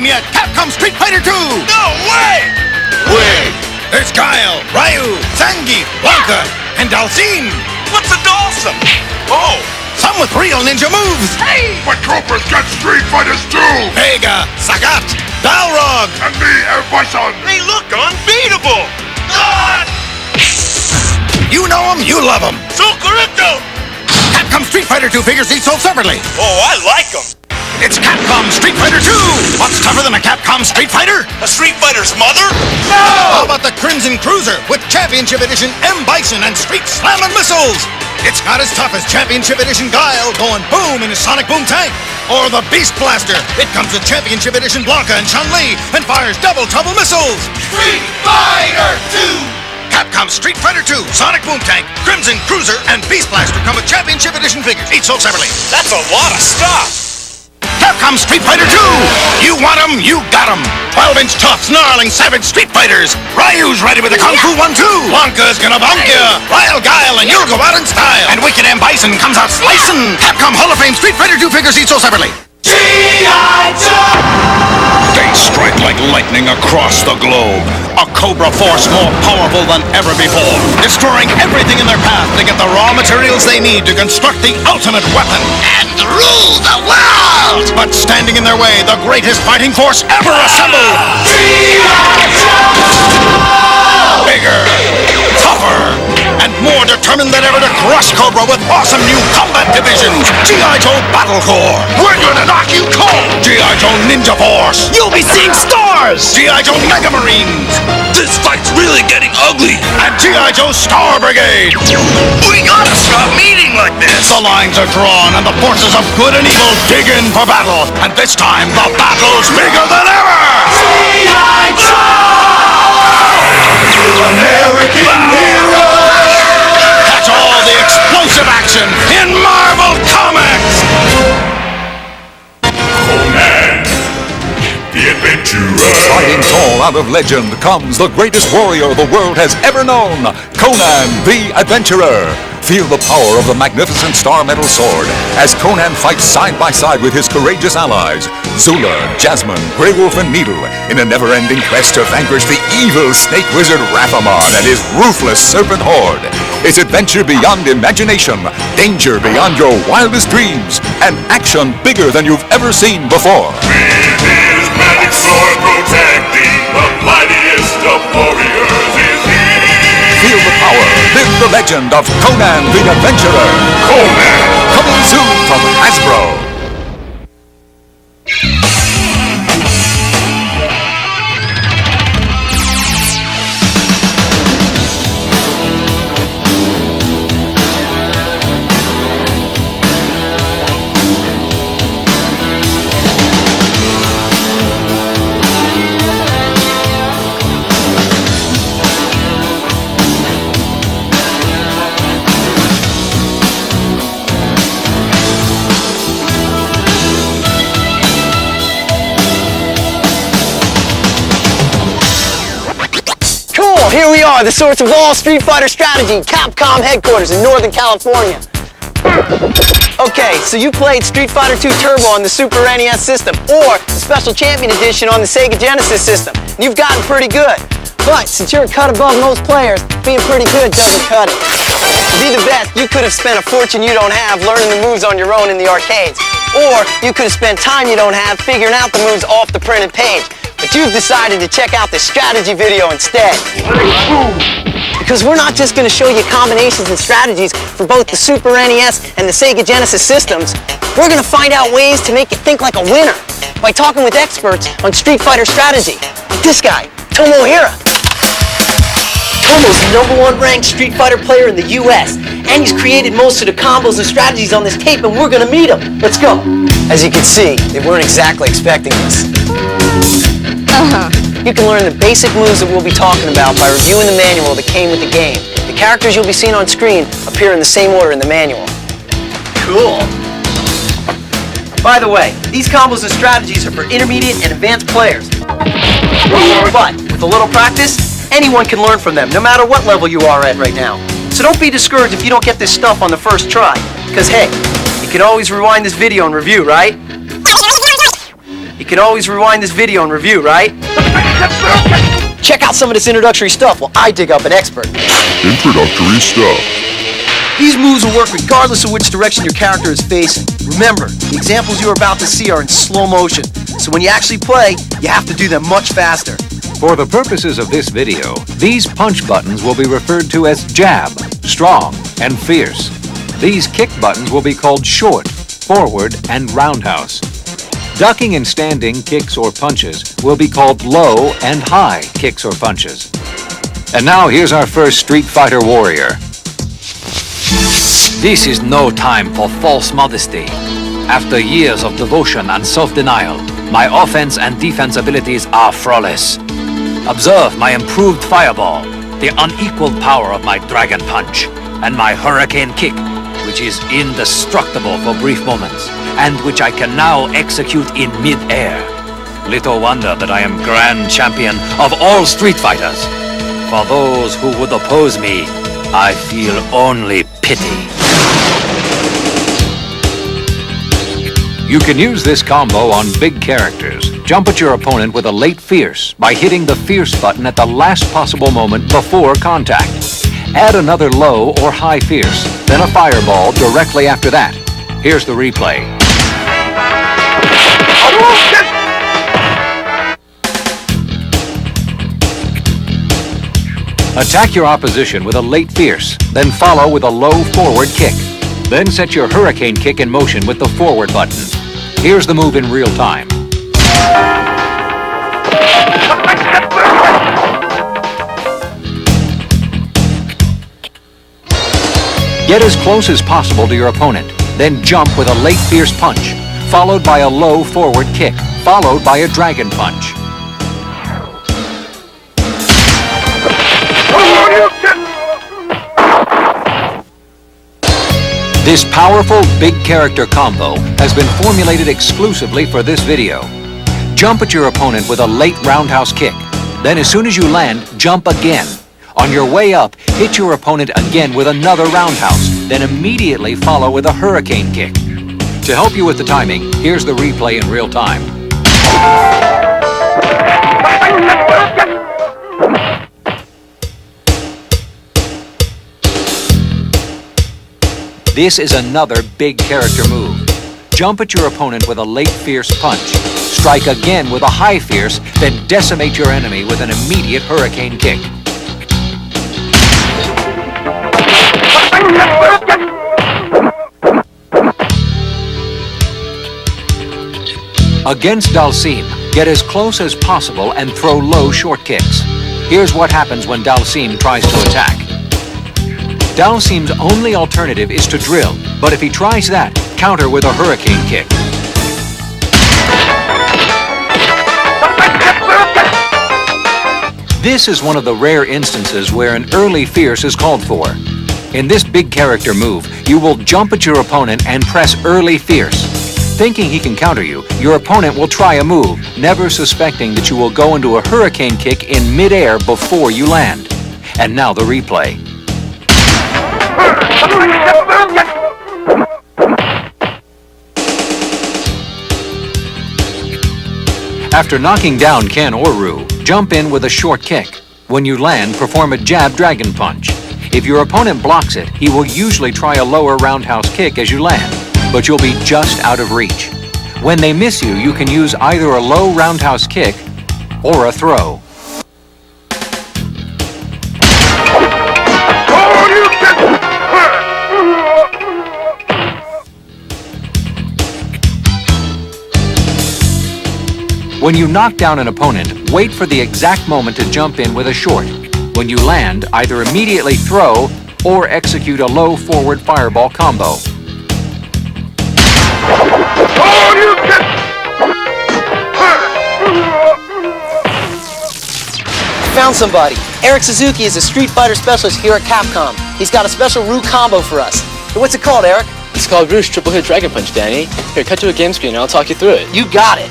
game yet. Capcom Street Fighter 2! No way! Wait! There's Guile, Ryu, Zangief, Blanca, and Dalsim! What's a Dalsim? Oh! Some with real ninja moves! Hey! But Troopers get Street Fighters too! Vega, Sagat, Balrog! And me, El Bison! They look unbeatable! You know them, you love them! So correcto! Capcom Street Fighter 2 figures each sold separately. Oh, I like them! It's Capcom Street Fighter 2! What's tougher than a Capcom Street Fighter? A Street Fighter's mother? How about the Crimson Cruiser with Championship Edition M. Bison and Street Slamming missiles? It's not as tough as Championship Edition Guile going boom in his Sonic Boom tank. Or the Beast Blaster. It comes with Championship Edition Blanca and Chun-Li and fires double trouble missiles. Street Fighter 2! Capcom Street Fighter 2, Sonic Boom Tank, Crimson Cruiser, and Beast Blaster come with Championship Edition figures, each sold separately. That's a lot of stuff! Capcom Street Fighter 2! You want 'em, you got 'em! 12-inch tough, snarling, savage Street Fighters! Ryu's ready with the Kung Fu 1-2! Blanca's gonna bonk ya! Ryle Guile and you'll go out in style! And Wicked M. Bison comes out slicing! Capcom Hall of Fame Street Fighter 2 figures each sold separately. G.I. Joe! They strike like lightning across the globe. A Cobra force more powerful than ever before. Destroying everything in their path to get the raw materials they need to construct the ultimate weapon. And rule the world! But standing in their way, the greatest fighting force ever assembled! G.I. Joe! Bigger, tougher, and more determined than ever to crush Cobra with awesome new combat divisions. G.I. Joe Battle Corps. We're gonna knock you cold. G.I. Joe Ninja Force. You'll be seeing stars. G.I. Joe Mega Marines. This fight's really getting ugly! And G.I. Joe Star Brigade. We gotta stop meeting like this! The lines are drawn and the forces of good and evil dig in for battle. And this time, the battle's bigger than ever. G.I. Joe! American heroes! Catch all the explosive action in Marvel Comics! Conan, the adventurer! Fighting tall out of legend comes the greatest warrior the world has ever known, Conan the Adventurer. Feel the power of the magnificent Star Metal Sword as Conan fights side by side with his courageous allies, Zula, Jasmine, Grey Wolf, and Needle, in a never-ending quest to vanquish the evil snake wizard Rathamon and his ruthless serpent horde. It's adventure beyond imagination, danger beyond your wildest dreams, and action bigger than you've ever seen before. With his magic sword protecting the mightiest of warriors is he! Feel the power, live the legend of Conan the Adventurer. Conan! Coming soon from Hasbro. Here we are, the source of all Street Fighter strategy, Capcom headquarters in Northern California. Okay, so you played Street Fighter 2 Turbo on the Super NES system, or the Special Champion Edition on the Sega Genesis system. You've gotten pretty good. But since you're a cut above most players, being pretty good doesn't cut it. To be the best, you could have spent a fortune you don't have learning the moves on your own in the arcades. Or you could have spent time you don't have figuring out the moves off the printed page. But you've decided to check out this strategy video instead. Because we're not just going to show you combinations and strategies for both the Super NES and the Sega Genesis systems. We're going to find out ways to make you think like a winner by talking with experts on Street Fighter strategy. Like this guy, Tomohiro. Tomo's the #1 ranked Street Fighter player in the US, and he's created most of the combos and strategies on this tape, and we're going to meet him. Let's go. As you can see, they weren't exactly expecting this. You can learn the basic moves that we'll be talking about by reviewing the manual that came with the game. The characters you'll be seeing on screen appear in the same order in the manual. Cool. By the way, these combos and strategies are for intermediate and advanced players. But with a little practice, anyone can learn from them, no matter what level you are at right now. So don't be discouraged if you don't get this stuff on the first try. Because hey, you can always rewind this video and review, right? You can always rewind this video and review, right? Check out some of this introductory stuff while I dig up an expert. Introductory stuff. These moves will work regardless of which direction your character is facing. Remember, the examples you're about to see are in slow motion, so when you actually play, you have to do them much faster. For the purposes of this video, these punch buttons will be referred to as jab, strong, and fierce. These kick buttons will be called short, forward, and roundhouse. Ducking and standing kicks or punches will be called low and high kicks or punches. And now here's our first Street Fighter warrior. This is no time for false modesty. After years of devotion and self-denial, my offense and defense abilities are flawless. Observe my improved fireball, the unequaled power of my dragon punch, and my hurricane kick, which is indestructible for brief moments, and which I can now execute in mid-air. Little wonder that I am Grand Champion of all Street Fighters. For those who would oppose me, I feel only pity. You can use this combo on big characters. Jump at your opponent with a late fierce by hitting the fierce button at the last possible moment before contact. Add another low or high fierce, then a fireball directly after that. Here's the replay. Attack your opposition with a late fierce, then follow with a low forward kick. Then set your hurricane kick in motion with the forward button. Here's the move in real time. Get as close as possible to your opponent, then jump with a late fierce punch, followed by a low forward kick, followed by a dragon punch. This powerful big character combo has been formulated exclusively for this video. Jump at your opponent with a late roundhouse kick. Then as soon as you land, jump again. On your way up, hit your opponent again with another roundhouse, then immediately follow with a hurricane kick. To help you with the timing, here's the replay in real time. This is another big character move. Jump at your opponent with a late fierce punch. Strike again with a high fierce, then decimate your enemy with an immediate hurricane kick. Against Dalsim, get as close as possible and throw low short kicks. Here's what happens when Dalsim tries to attack. Dalsim's only alternative is to drill, but if he tries that, counter with a hurricane kick. This is one of the rare instances where an early fierce is called for. In this big character move, you will jump at your opponent and press early fierce. Thinking he can counter you, your opponent will try a move, never suspecting that you will go into a hurricane kick in midair before you land. And now the replay. After knocking down Ken or Ryu, jump in with a short kick. When you land, perform a jab dragon punch. If your opponent blocks it, he will usually try a lower roundhouse kick as you land, but you'll be just out of reach. When they miss you, you can use either a low roundhouse kick or a throw. When you knock down an opponent, wait for the exact moment to jump in with a short. When you land, either immediately throw or execute a low forward fireball combo. Found somebody. Eric Suzuki is a Street Fighter specialist here at Capcom. He's got a special Ryu combo for us. What's it called, Eric? It's called Ryu's Triple Hit Dragon Punch, Danny. Here, cut to a game screen and I'll talk you through it. You got it.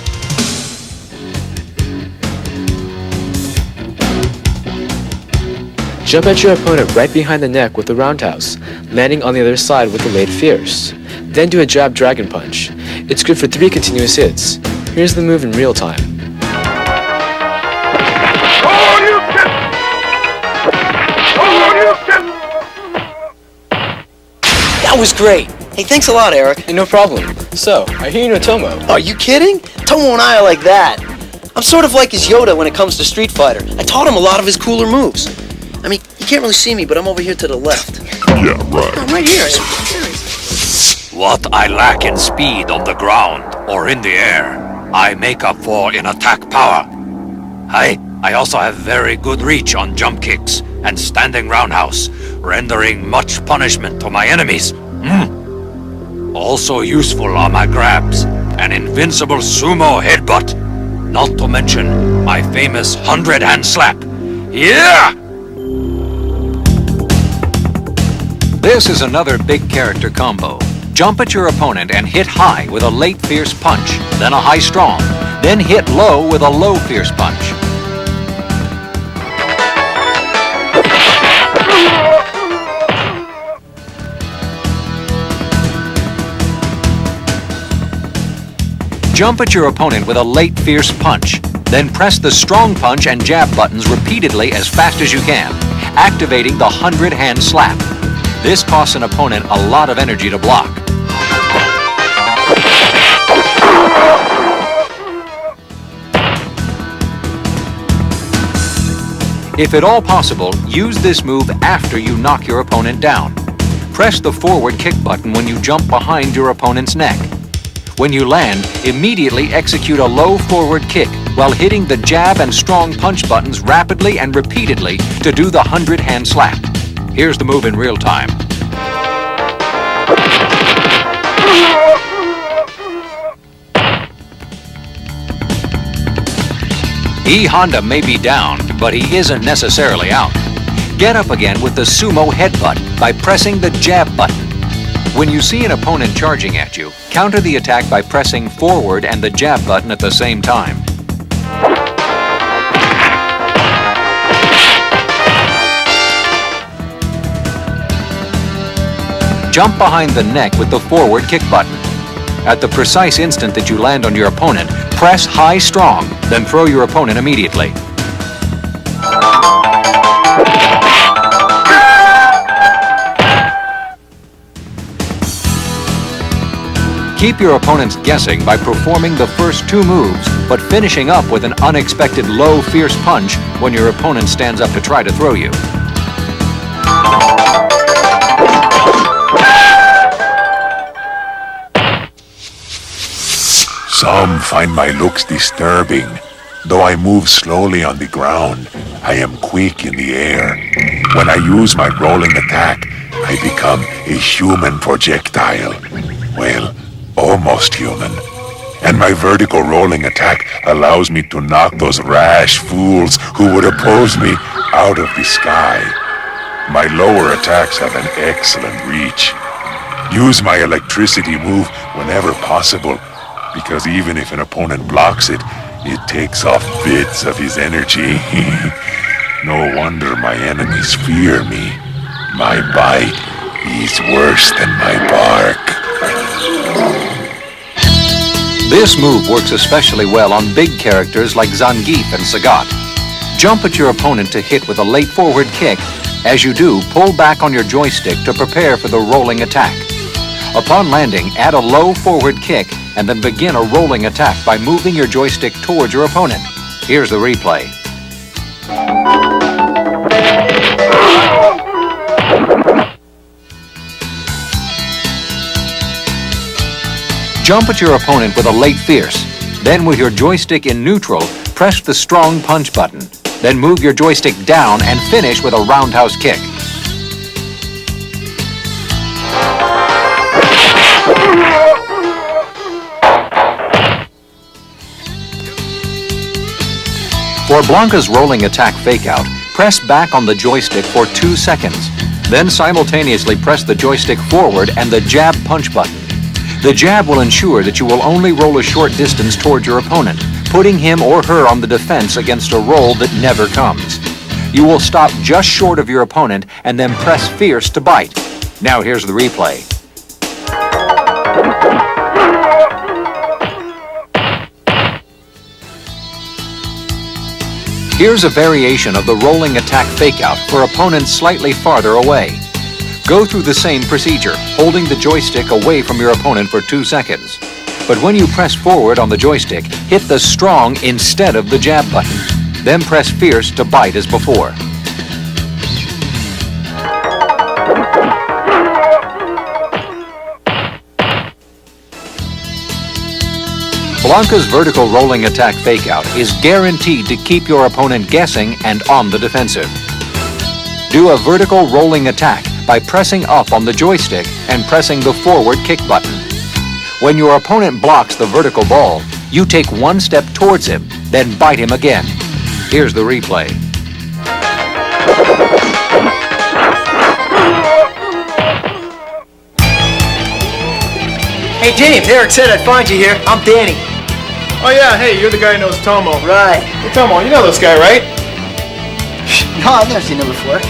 Jump at your opponent right behind the neck with a roundhouse, landing on the other side with a late fierce. Then do a jab dragon punch. It's good for 3 continuous hits. Here's the move in real time. That was great. Hey, thanks a lot, Eric. Hey, no problem. So, I hear you know Tomo. Are you kidding? Tomo and I are like that. I'm sort of like his Yoda when it comes to Street Fighter. I taught him a lot of his cooler moves. I mean, you can't really see me, but I'm over here to the left. Yeah, right. I'm right here. What I lack in speed on the ground or in the air, I make up for in attack power. I also have very good reach on jump kicks and standing roundhouse, rendering much punishment to my enemies. Also useful are my grabs, an invincible sumo headbutt, not to mention my famous 100-hand slap. Yeah! This is another big character combo. Jump at your opponent and hit high with a late fierce punch, then a high strong, then hit low with a low fierce punch. Jump at your opponent with a late fierce punch, then press the strong punch and jab buttons repeatedly as fast as you can, activating the 100-hand slap. This costs an opponent a lot of energy to block. If at all possible, use this move after you knock your opponent down. Press the forward kick button when you jump behind your opponent's neck. When you land, immediately execute a low forward kick while hitting the jab and strong punch buttons rapidly and repeatedly to do the 100-hand slap. Here's the move in real time. E Honda may be down, but he isn't necessarily out. Get up again with the sumo headbutt by pressing the jab button. When you see an opponent charging at you, counter the attack by pressing forward and the jab button at the same time. Jump behind the neck with the forward kick button. At the precise instant that you land on your opponent, press high strong, then throw your opponent immediately. Keep your opponents guessing by performing the first two moves, but finishing up with an unexpected low, fierce punch when your opponent stands up to try to throw you. Some find my looks disturbing. Though I move slowly on the ground, I am quick in the air. When I use my rolling attack, I become a human projectile. Well, almost human. And my vertical rolling attack allows me to knock those rash fools who would oppose me out of the sky. My lower attacks have an excellent reach. Use my electricity move whenever possible, because even if an opponent blocks it, it takes off bits of his energy. No wonder my enemies fear me. My bite is worse than my bark. This move works especially well on big characters like Zangief and Sagat. Jump at your opponent to hit with a late forward kick. As you do, pull back on your joystick to prepare for the rolling attack. Upon landing, add a low forward kick and then begin a rolling attack by moving your joystick towards your opponent. Here's the replay. Jump at your opponent with a late fierce. Then with your joystick in neutral, press the strong punch button. Then move your joystick down and finish with a roundhouse kick. For Blanca's rolling attack fake-out, press back on the joystick for 2 seconds. Then simultaneously press the joystick forward and the jab punch button. The jab will ensure that you will only roll a short distance towards your opponent, putting him or her on the defense against a roll that never comes. You will stop just short of your opponent and then press fierce to bite. Now here's the replay. Here's a variation of the rolling attack fakeout for opponents slightly farther away. Go through the same procedure, holding the joystick away from your opponent for 2 seconds. But when you press forward on the joystick, hit the strong instead of the jab button. Then press fierce to bite as before. Blanca's vertical rolling attack fakeout is guaranteed to keep your opponent guessing and on the defensive. Do a vertical rolling attack by pressing up on the joystick and pressing the forward kick button. When your opponent blocks the vertical ball, you take 1 step towards him, then bite him again. Here's the replay. Hey James, Eric said I'd find you here. I'm Danny. Oh yeah, hey, you're the guy who knows Tomo. Right. Hey Tomo, you know this guy, right? No, I've never seen him before.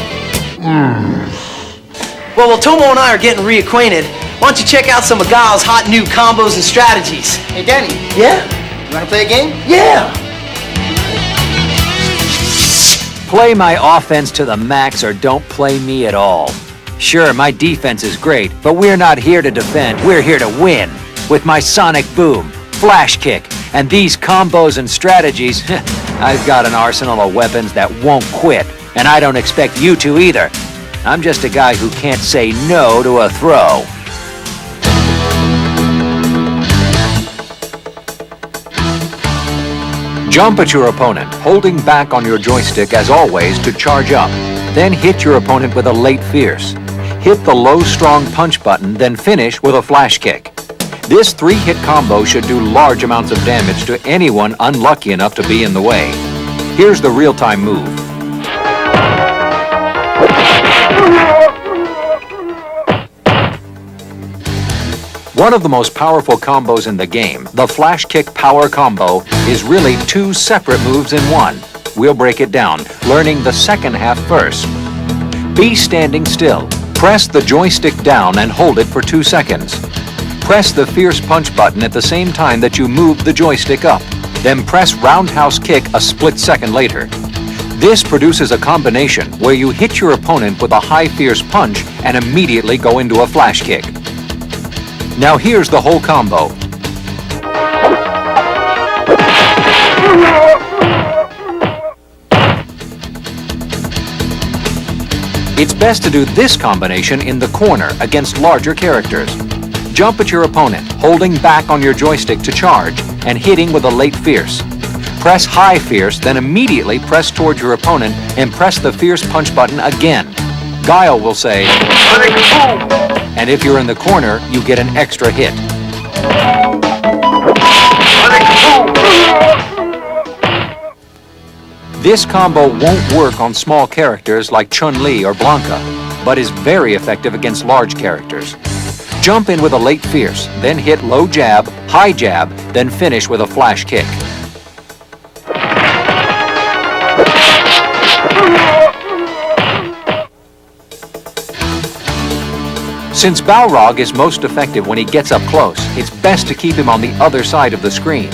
Well, while Tomo and I are getting reacquainted, why don't you check out some of Guile's hot new combos and strategies? Hey, Danny, Yeah? you wanna play a game? Yeah! Play my offense to the max or don't play me at all. Sure, my defense is great, but we're not here to defend, we're here to win. With my sonic boom, flash kick, and these combos and strategies, I've got an arsenal of weapons that won't quit, and I don't expect you to either. I'm just a guy who can't say no to a throw. Jump at your opponent, holding back on your joystick as always to charge up. Then hit your opponent with a late fierce. Hit the low strong punch button, then finish with a flash kick. This 3-hit combo should do large amounts of damage to anyone unlucky enough to be in the way. Here's the real-time move. One of the most powerful combos in the game, the flash kick power combo, is really 2 separate moves in one. We'll break it down, learning the second half first. Be standing still. Press the joystick down and hold it for 2 seconds. Press the fierce punch button at the same time that you move the joystick up. Then press roundhouse kick a split second later. This produces a combination where you hit your opponent with a high fierce punch and immediately go into a flash kick. Now here's the whole combo. It's best to do this combination in the corner against larger characters. Jump at your opponent, holding back on your joystick to charge, and hitting with a late fierce. Press high fierce, then immediately press towards your opponent and press the fierce punch button again. Guile will say, and if you're in the corner, you get an extra hit. This combo won't work on small characters like Chun-Li or Blanca, but is very effective against large characters. Jump in with a late fierce, then hit low jab, high jab, then finish with a flash kick. Since Balrog is most effective when he gets up close, it's best to keep him on the other side of the screen.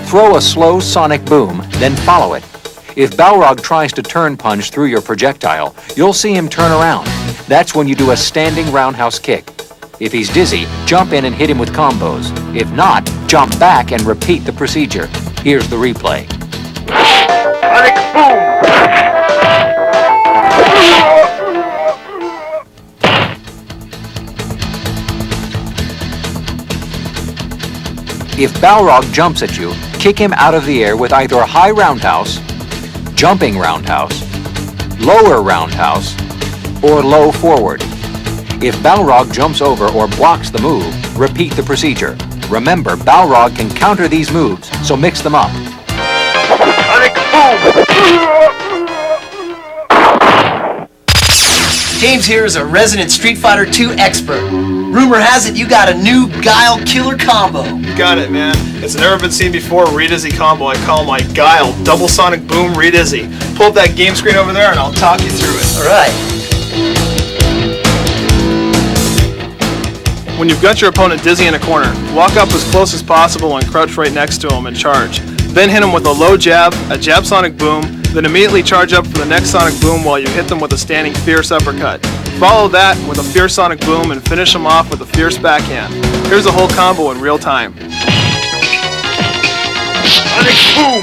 Throw a slow sonic boom, then follow it. If Balrog tries to turn punch through your projectile, you'll see him turn around. That's when you do a standing roundhouse kick. If he's dizzy, jump in and hit him with combos. If not, jump back and repeat the procedure. Here's the replay. If Balrog jumps at you, kick him out of the air with either a high roundhouse, jumping roundhouse, lower roundhouse, or low forward. If Balrog jumps over or blocks the move, repeat the procedure. Remember, Balrog can counter these moves, so mix them up. James here is a resident Street Fighter II expert. Rumor has it you got a new Guile killer combo. You got it, man. It's never been seen before re-dizzy combo. I call my Guile double sonic boom re-dizzy. Pull up that game screen over there and I'll talk you through it. All right. When you've got your opponent dizzy in a corner, walk up as close as possible and crouch right next to him and charge. Then hit him with a low jab, a jab sonic boom, Then immediately charge up for the next Sonic Boom while you hit them with a standing Fierce Uppercut. Follow that with a Fierce Sonic Boom and finish them off with a Fierce Backhand. Here's the whole combo in real time. Sonic Boom!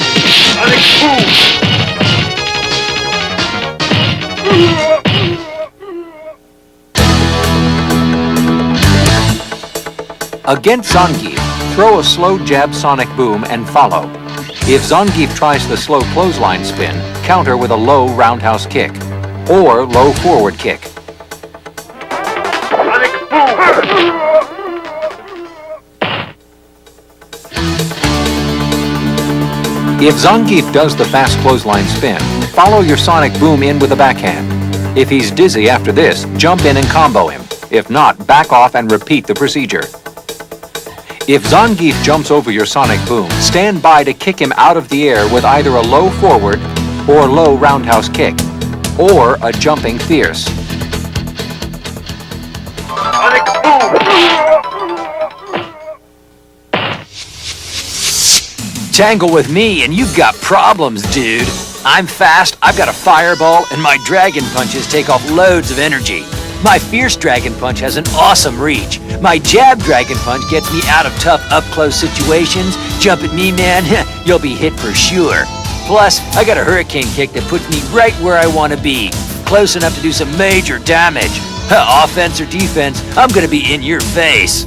Sonic Boom! Against Zangief, throw a slow jab Sonic Boom and follow. If Zangief tries the slow clothesline spin, counter with a low roundhouse kick or low forward kick. Sonic Boom! If Zangief does the fast clothesline spin, follow your Sonic Boom in with a backhand. If he's dizzy after this, jump in and combo him. If not, back off and repeat the procedure. If Zangief jumps over your Sonic Boom, stand by to kick him out of the air with either a low forward or low roundhouse kick, or a jumping Fierce. Sonic Boom! Tangle with me and you've got problems, dude. I'm fast, I've got a fireball, and my Dragon Punches take off loads of energy. My Fierce Dragon Punch has an awesome reach. My Jab Dragon Punch gets me out of tough up-close situations. Jump at me, man, you'll be hit for sure. Plus, I got a Hurricane Kick that puts me right where I want to be. Close enough to do some major damage. Offense or defense, I'm gonna be in your face.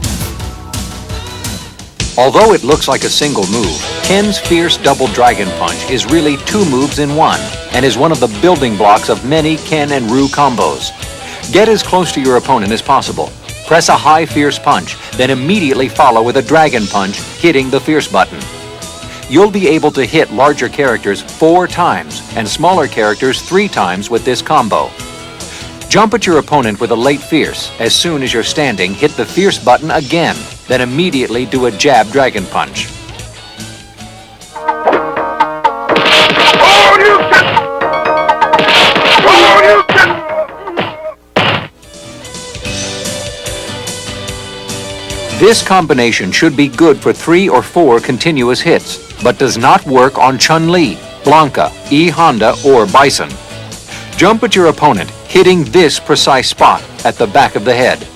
Although it looks like a single move, Ken's Fierce Double Dragon Punch is really two moves in one, and is one of the building blocks of many Ken and Ryu combos. Get as close to your opponent as possible. Press a high Fierce Punch, then immediately follow with a Dragon Punch, hitting the Fierce button. You'll be able to hit larger characters 4 times, and smaller characters 3 times with this combo. Jump at your opponent with a late Fierce. As soon as you're standing, hit the Fierce button again, then immediately do a Jab Dragon Punch. This combination should be good for 3 or 4 continuous hits, but does not work on Chun-Li, Blanca, E. Honda, or Bison. Jump at your opponent, hitting this precise spot at the back of the head.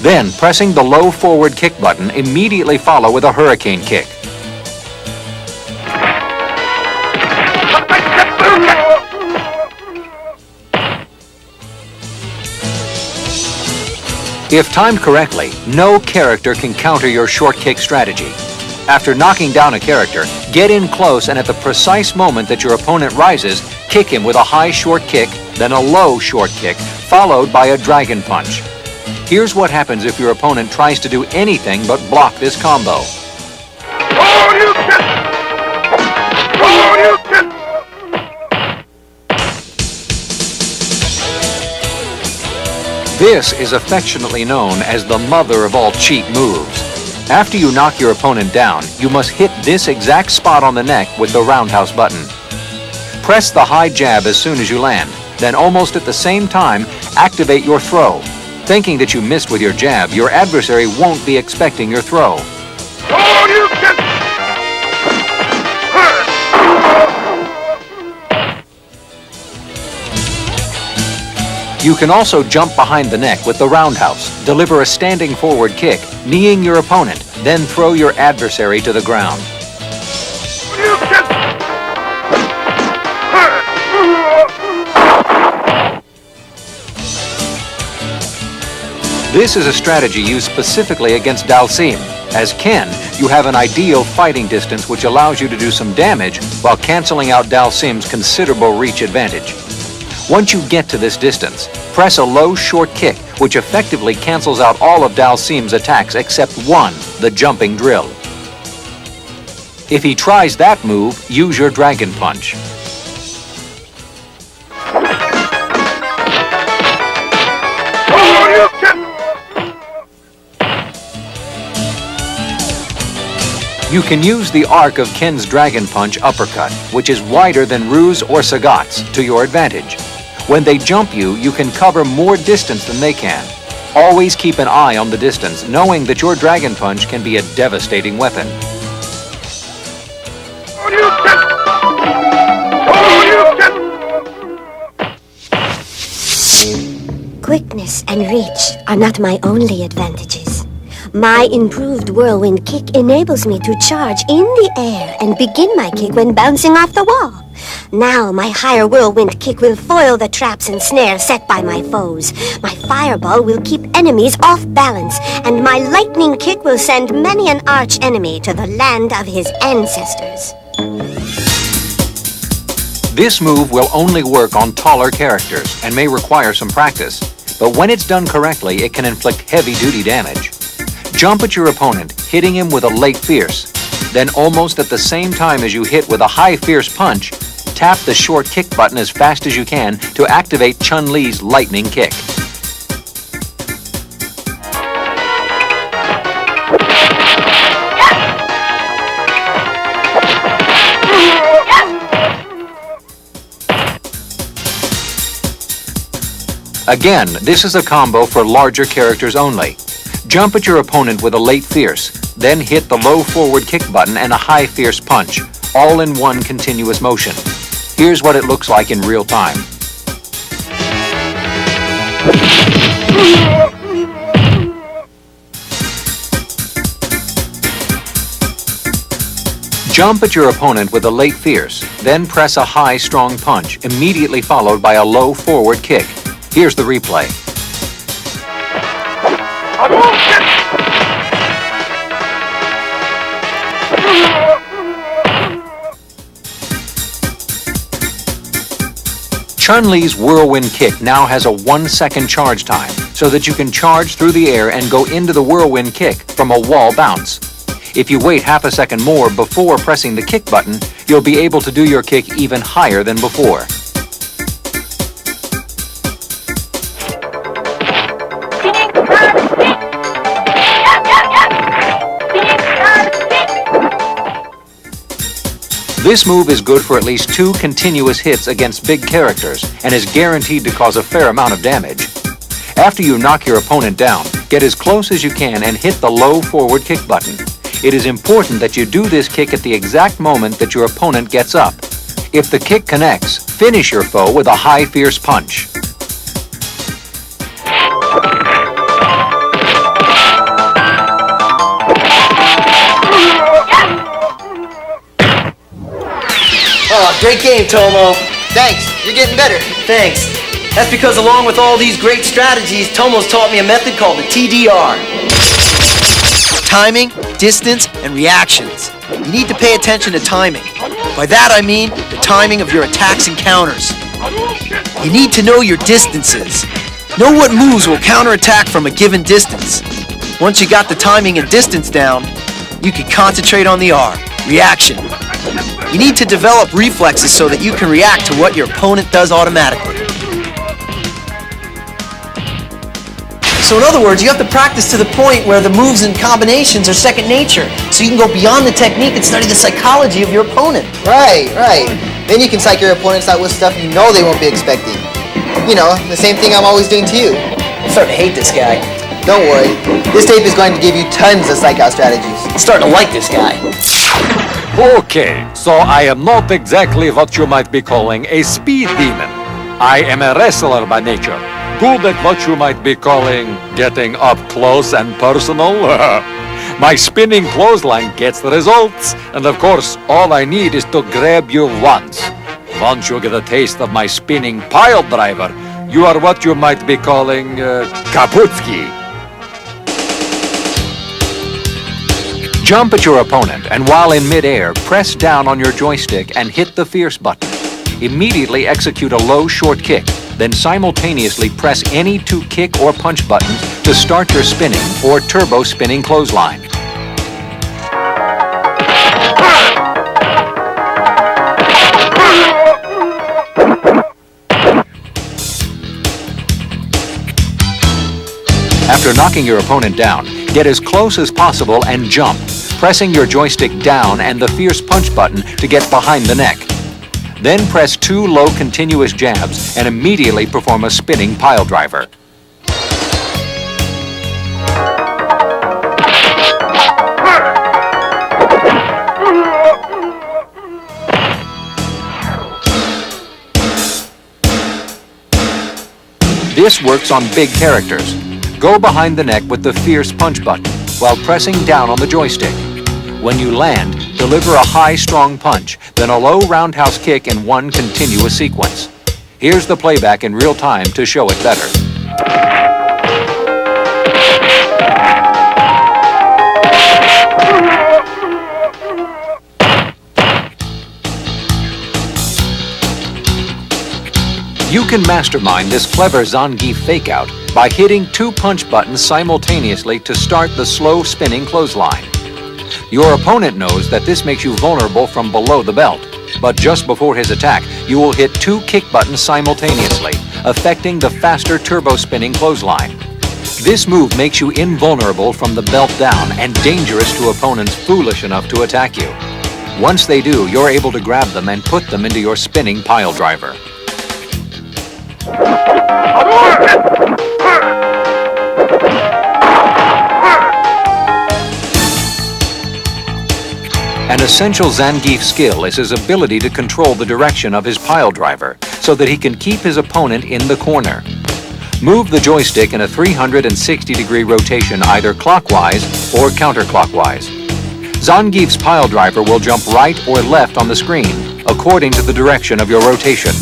Then, pressing the low forward kick button, immediately follow with a Hurricane Kick. If timed correctly, no character can counter your short kick strategy. After knocking down a character, get in close and at the precise moment that your opponent rises, kick him with a high short kick, then a low short kick, followed by a Dragon Punch. Here's what happens if your opponent tries to do anything but block this combo. This is affectionately known as the mother of all cheat moves. After you knock your opponent down, you must hit this exact spot on the neck with the roundhouse button. Press the high jab as soon as you land, then almost at the same time, activate your throw. Thinking that you missed with your jab, your adversary won't be expecting your throw. You can also jump behind the neck with the roundhouse, deliver a standing forward kick, kneeing your opponent, then throw your adversary to the ground. This is a strategy used specifically against Dalsim. As Ken, you have an ideal fighting distance which allows you to do some damage while canceling out Dalsim's considerable reach advantage. Once you get to this distance, press a low short kick which effectively cancels out all of Dalsim's attacks except one, the jumping drill. If he tries that move, use your Dragon Punch. You can use the arc of Ken's Dragon Punch uppercut, which is wider than Ryu's or Sagat's, to your advantage. When they jump you, you can cover more distance than they can. Always keep an eye on the distance, knowing that your Dragon Punch can be a devastating weapon. quickness and reach are not my only advantages. My improved whirlwind kick enables me to charge in the air and begin my kick when bouncing off the wall. Now my higher whirlwind kick will foil the traps and snares set by my foes. My fireball will keep enemies off balance, and my lightning kick will send many an arch enemy to the land of his ancestors. This move will only work on taller characters and may require some practice, but when it's done correctly, it can inflict heavy-duty damage. Jump at your opponent, hitting him with a late fierce. Then almost at the same time as you hit with a high fierce punch, tap the short kick button as fast as you can to activate Chun-Li's lightning kick. Again, this is a combo for larger characters only. Jump at your opponent with a late fierce, then hit the low forward kick button and a high fierce punch, all in one continuous motion. Here's what it looks like in real time. Jump at your opponent with a late fierce, then press a high strong punch, immediately followed by a low forward kick. Here's the replay. Chun-Li's whirlwind kick now has a 1-second charge time, so that you can charge through the air and go into the whirlwind kick from a wall bounce. If you wait half a second more before pressing the kick button, you'll be able to do your kick even higher than before. This move is good for at least 2 continuous hits against big characters and is guaranteed to cause a fair amount of damage. After you knock your opponent down, get as close as you can and hit the low forward kick button. It is important that you do this kick at the exact moment that your opponent gets up. If the kick connects, finish your foe with a high fierce punch. Oh, great game, Tomo. Thanks. You're getting better. Thanks. That's because along with all these great strategies, Tomo's taught me a method called the TDR. Timing, distance, and reactions. You need to pay attention to timing. By that I mean the timing of your attacks and counters. You need to know your distances. Know what moves will counterattack from a given distance. Once you got the timing and distance down, you can concentrate on the R, reaction. You need to develop reflexes so that you can react to what your opponent does automatically. So in other words, you have to practice to the point where the moves and combinations are second nature, so you can go beyond the technique and study the psychology of your opponent. Right. Then you can psych your opponents out with stuff you know they won't be expecting. You know, the same thing I'm always doing to you. I'm starting to hate this guy. Don't worry, this tape is going to give you tons of psych out strategies. I'm starting to like this guy. Okay, so I am not exactly what you might be calling a speed demon. I am a wrestler by nature, good at what you might be calling getting up close and personal. My spinning clothesline gets the results, and of course, all I need is to grab you once. Once you get a taste of my spinning pile driver, you are what you might be calling Kaputski. Jump at your opponent, and while in midair, press down on your joystick and hit the fierce button. Immediately execute a low short kick, then simultaneously press any 2 kick or punch buttons to start your spinning or turbo spinning clothesline. After knocking your opponent down, get as close as possible and jump, pressing your joystick down and the fierce punch button to get behind the neck. Then press 2 low continuous jabs and immediately perform a spinning pile driver. This works on big characters. Go behind the neck with the fierce punch button while pressing down on the joystick. When you land, deliver a high, strong punch, then a low roundhouse kick in one continuous sequence. Here's the playback in real time to show it better. You can mastermind this clever Zangief fakeout by hitting 2 punch buttons simultaneously to start the slow spinning clothesline. Your opponent knows that this makes you vulnerable from below the belt, but just before his attack, you will hit 2 kick buttons simultaneously, affecting the faster turbo spinning clothesline. This move makes you invulnerable from the belt down and dangerous to opponents foolish enough to attack you. Once they do, you're able to grab them and put them into your spinning pile driver. An essential Zangief skill is his ability to control the direction of his pile driver so that he can keep his opponent in the corner. Move the joystick in a 360-degree rotation either clockwise or counterclockwise. Zangief's pile driver will jump right or left on the screen according to the direction of your rotation.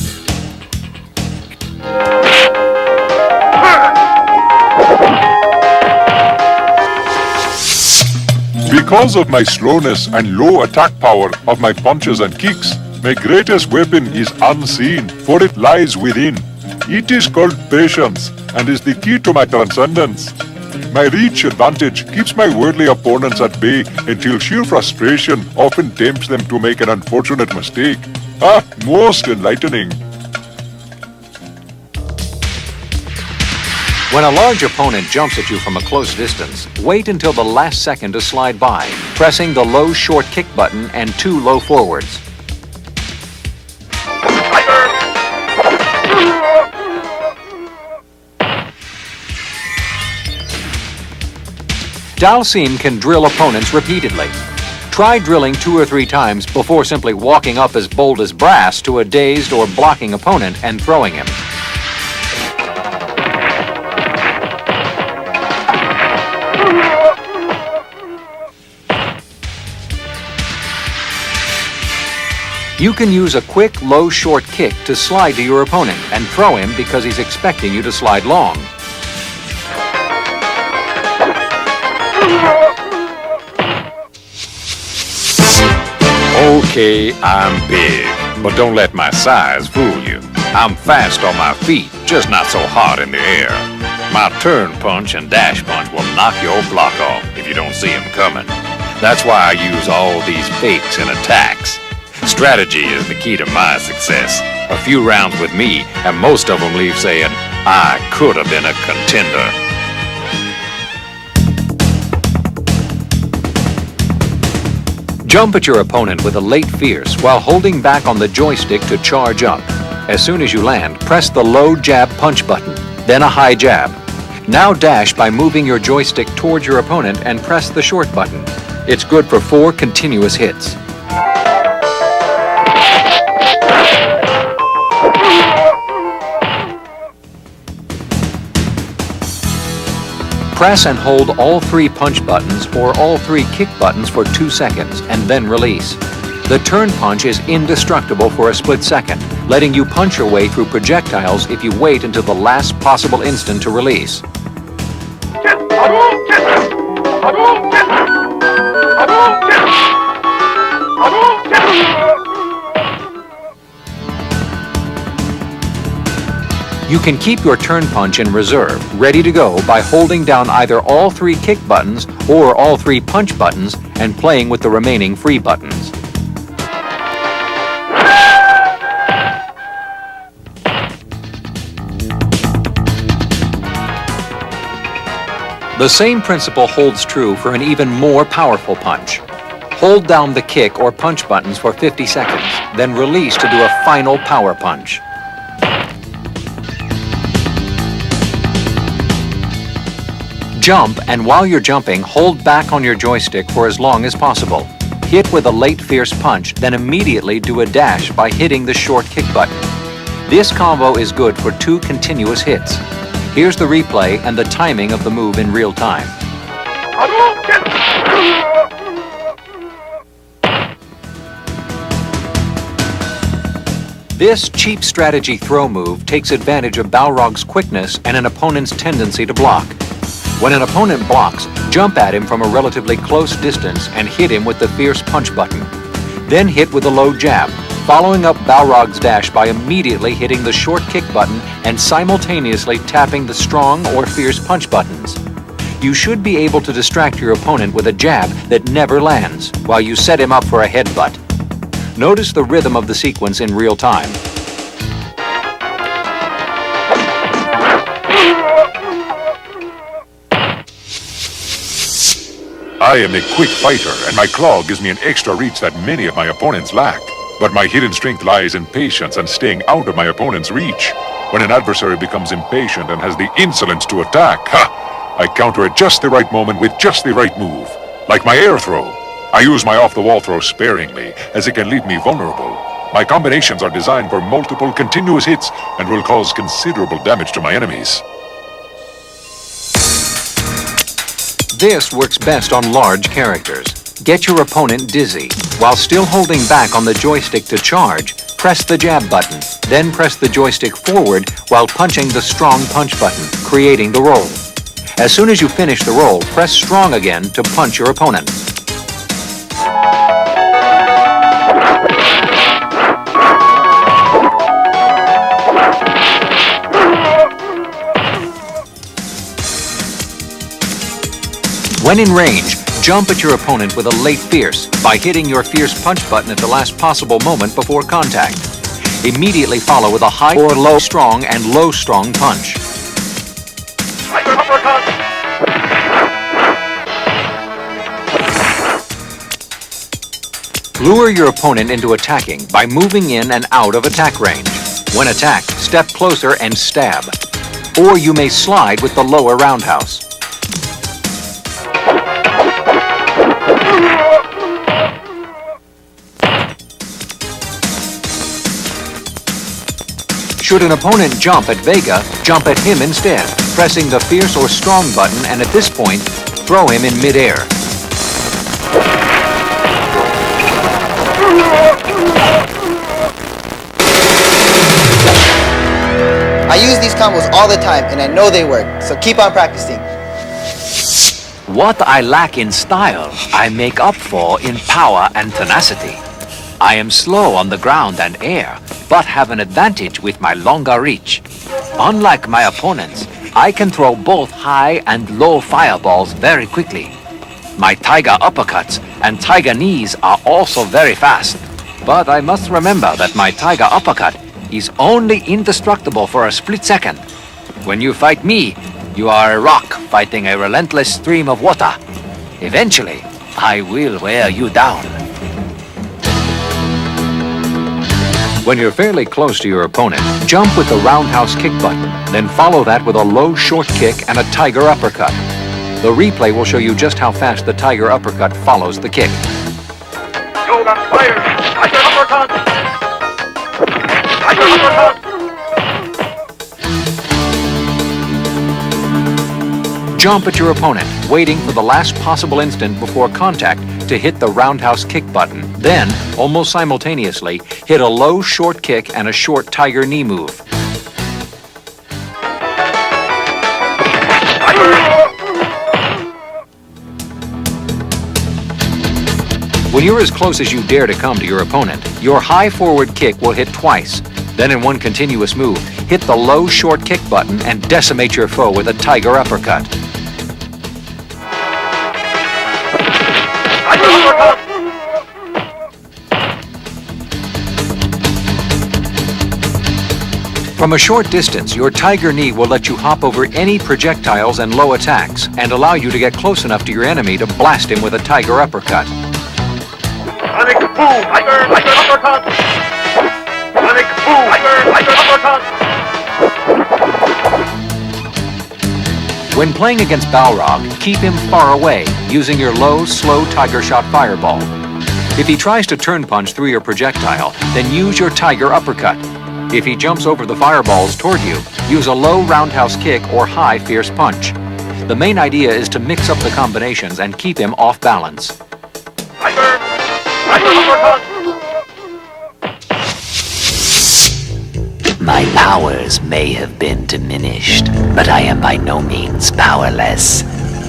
Because of my slowness and low attack power of my punches and kicks, my greatest weapon is unseen, for it lies within. It is called patience, and is the key to my transcendence. My reach advantage keeps my worldly opponents at bay until sheer frustration often tempts them to make an unfortunate mistake. Ah, most enlightening. When a large opponent jumps at you from a close distance, wait until the last second to slide by, pressing the low short kick button and 2 low forwards. Dalsim can drill opponents repeatedly. Try drilling 2 or 3 times before simply walking up as bold as brass to a dazed or blocking opponent and throwing him. You can use a quick, low, short kick to slide to your opponent and throw him because he's expecting you to slide long. Okay, I'm big, but don't let my size fool you. I'm fast on my feet, just not so hard in the air. My turn punch and dash punch will knock your block off if you don't see him coming. That's why I use all these fakes and attacks. Strategy is the key to my success. A few rounds with me, and most of them leave saying, I could have been a contender. Jump at your opponent with a late fierce while holding back on the joystick to charge up. As soon as you land, press the low jab punch button, then a high jab. Now dash by moving your joystick towards your opponent and press the short button. It's good for 4 continuous hits. Press and hold all 3 punch buttons or all 3 kick buttons for 2 seconds and then release. The turn punch is indestructible for a split second, letting you punch your way through projectiles if you wait until the last possible instant to release. You can keep your turn punch in reserve, ready to go by holding down either all 3 kick buttons or all 3 punch buttons and playing with the remaining free buttons. The same principle holds true for an even more powerful punch. Hold down the kick or punch buttons for 50 seconds, then release to do a final power punch. Jump, and while you're jumping, hold back on your joystick for as long as possible. Hit with a late fierce punch, then immediately do a dash by hitting the short kick button. This combo is good for 2 continuous hits. Here's the replay and the timing of the move in real time. This cheap strategy throw move takes advantage of Balrog's quickness and an opponent's tendency to block. When an opponent blocks, jump at him from a relatively close distance and hit him with the fierce punch button. Then hit with a low jab, following up Balrog's dash by immediately hitting the short kick button and simultaneously tapping the strong or fierce punch buttons. You should be able to distract your opponent with a jab that never lands while you set him up for a headbutt. Notice the rhythm of the sequence in real time. I am a quick fighter, and my claw gives me an extra reach that many of my opponents lack. But my hidden strength lies in patience and staying out of my opponent's reach. When an adversary becomes impatient and has the insolence to attack, I counter at just the right moment with just the right move. Like my air throw. I use my off-the-wall throw sparingly, as it can leave me vulnerable. My combinations are designed for multiple continuous hits and will cause considerable damage to my enemies. This works best on large characters. Get your opponent dizzy. While still holding back on the joystick to charge, press the jab button, then press the joystick forward while punching the strong punch button, creating the roll. As soon as you finish the roll, press strong again to punch your opponent. When in range, jump at your opponent with a late fierce by hitting your fierce punch button at the last possible moment before contact. Immediately follow with a high or low strong and low strong punch. Lure your opponent into attacking by moving in and out of attack range. When attacked, step closer and stab. Or you may slide with the lower roundhouse. Should an opponent jump at Vega, jump at him instead, pressing the fierce or strong button, and at this point, throw him in midair. I use these combos all the time, and I know they work, so keep on practicing. What I lack in style, I make up for in power and tenacity. I am slow on the ground and air, but have an advantage with my longer reach. Unlike my opponents, I can throw both high and low fireballs very quickly. My tiger uppercuts and tiger knees are also very fast. But I must remember that my tiger uppercut is only indestructible for a split second. When you fight me, you are a rock fighting a relentless stream of water. Eventually, I will wear you down. When you're fairly close to your opponent, jump with the roundhouse kick button, then follow that with a low short kick and a tiger uppercut. The replay will show you just how fast the tiger uppercut follows the kick. Shoulder fire! Tiger uppercut! Tiger uppercut! Jump at your opponent, waiting for the last possible instant before contact to hit the roundhouse kick button. Then, almost simultaneously, hit a low short kick and a short tiger knee move. When you're as close as you dare to come to your opponent, your high forward kick will hit twice. Then in one continuous move, hit the low short kick button and decimate your foe with a tiger uppercut. From a short distance, your tiger knee will let you hop over any projectiles and low attacks and allow you to get close enough to your enemy to blast him with a tiger uppercut. Sonic boom! Tiger uppercut! Sonic boom! Tiger uppercut! When playing against Balrog, keep him far away, using your low, slow tiger shot fireball. If he tries to turn punch through your projectile, then use your tiger uppercut. If he jumps over the fireballs toward you, use a low roundhouse kick or high fierce punch. The main idea is to mix up the combinations and keep him off balance. Tiger! Tiger uppercut! My powers may have been diminished, but I am by no means powerless.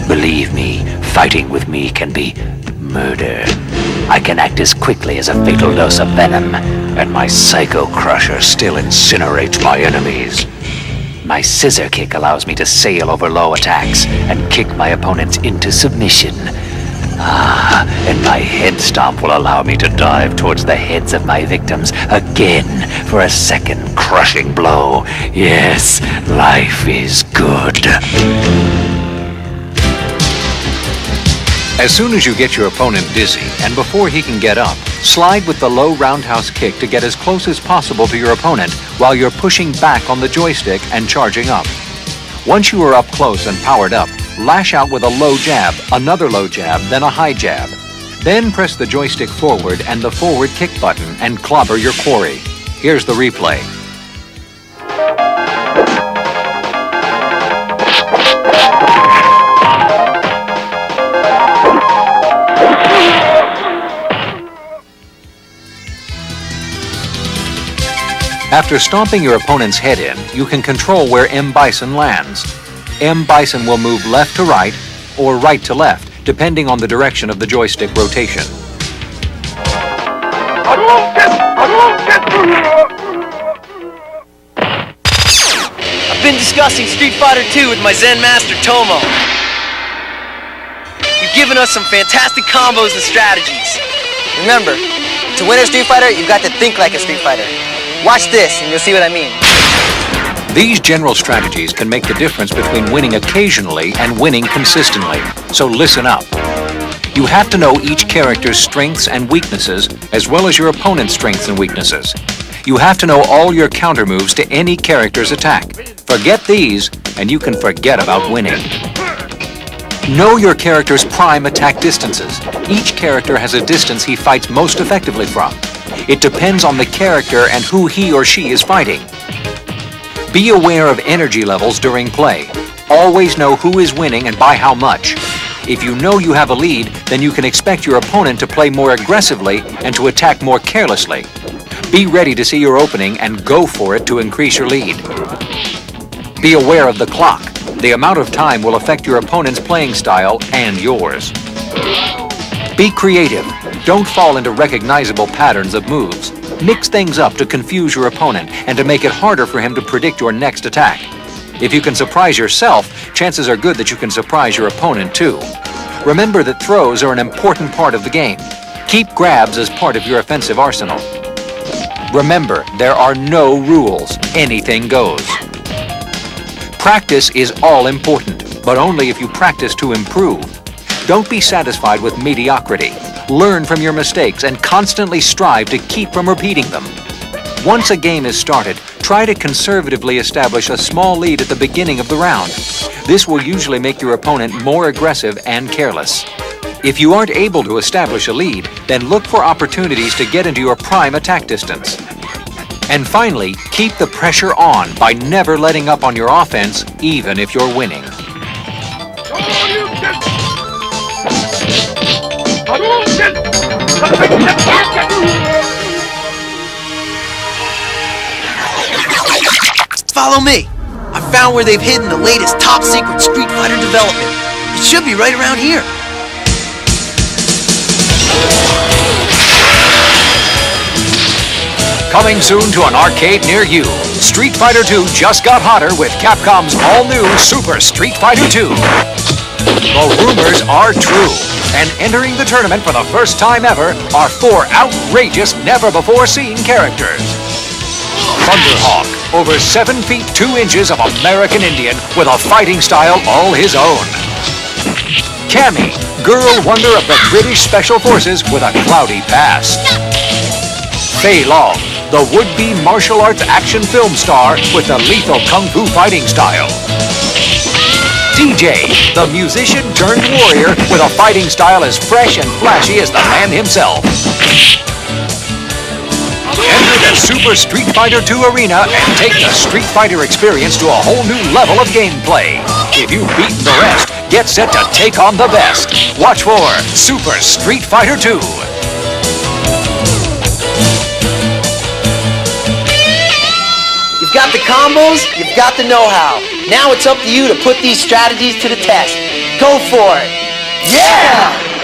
Believe me, fighting with me can be murder. I can act as quickly as a fatal dose of venom, and my Psycho Crusher still incinerates my enemies. My scissor kick allows me to sail over low attacks and kick my opponents into submission. And my head stomp will allow me to dive towards the heads of my victims again for a second crushing blow. Yes, life is good. As soon as you get your opponent dizzy, and before he can get up, slide with the low roundhouse kick to get as close as possible to your opponent while you're pushing back on the joystick and charging up. Once you are up close and powered up, lash out with a low jab, another low jab, then a high jab. Then press the joystick forward and the forward kick button and clobber your quarry. Here's the replay. After stomping your opponent's head in, you can control where M. Bison lands. M. Bison will move left to right or right to left, depending on the direction of the joystick rotation. I've been discussing Street Fighter 2 with my Zen master, Tomo. You've given us some fantastic combos and strategies. Remember, to win a Street Fighter, you've got to think like a Street Fighter. Watch this and you'll see what I mean. These general strategies can make the difference between winning occasionally and winning consistently. So listen up. You have to know each character's strengths and weaknesses, as well as your opponent's strengths and weaknesses. You have to know all your counter moves to any character's attack. Forget these, and you can forget about winning. Know your character's prime attack distances. Each character has a distance he fights most effectively from. It depends on the character and who he or she is fighting. Be aware of energy levels during play. Always know who is winning and by how much. If you know you have a lead, then you can expect your opponent to play more aggressively and to attack more carelessly. Be ready to see your opening and go for it to increase your lead. Be aware of the clock. The amount of time will affect your opponent's playing style and yours. Be creative. Don't fall into recognizable patterns of moves. Mix things up to confuse your opponent and to make it harder for him to predict your next attack. If you can surprise yourself, chances are good that you can surprise your opponent too. Remember that throws are an important part of the game. Keep grabs as part of your offensive arsenal. Remember, there are no rules. Anything goes. Practice is all important, but only if you practice to improve. Don't be satisfied with mediocrity. Learn from your mistakes and constantly strive to keep from repeating them. Once a game is started, try to conservatively establish a small lead at the beginning of the round. This will usually make your opponent more aggressive and careless. If you aren't able to establish a lead, then look for opportunities to get into your prime attack distance. And finally, keep the pressure on by never letting up on your offense, even if you're winning. Follow me. I found where they've hidden the latest top secret Street Fighter development. It should be right around here. Coming soon to an arcade near you, Street Fighter 2 just got hotter with Capcom's all-new Super Street Fighter 2. The rumors are true, and entering the tournament for the first time ever are 4 outrageous, never-before-seen characters. Thunderhawk, over 7 feet 2 inches of American Indian with a fighting style all his own. Cammy, girl wonder of the British Special Forces with a cloudy past. Fei Long, the would-be martial arts action film star with the lethal kung fu fighting style. DJ, the musician turned warrior with a fighting style as fresh and flashy as the man himself. Enter the Super Street Fighter 2 arena and take the Street Fighter experience to a whole new level of gameplay. If you've beaten the rest, get set to take on the best. Watch for Super Street Fighter 2. You've got the combos, you've got the know-how. Now it's up to you to put these strategies to the test. Go for it. Yeah!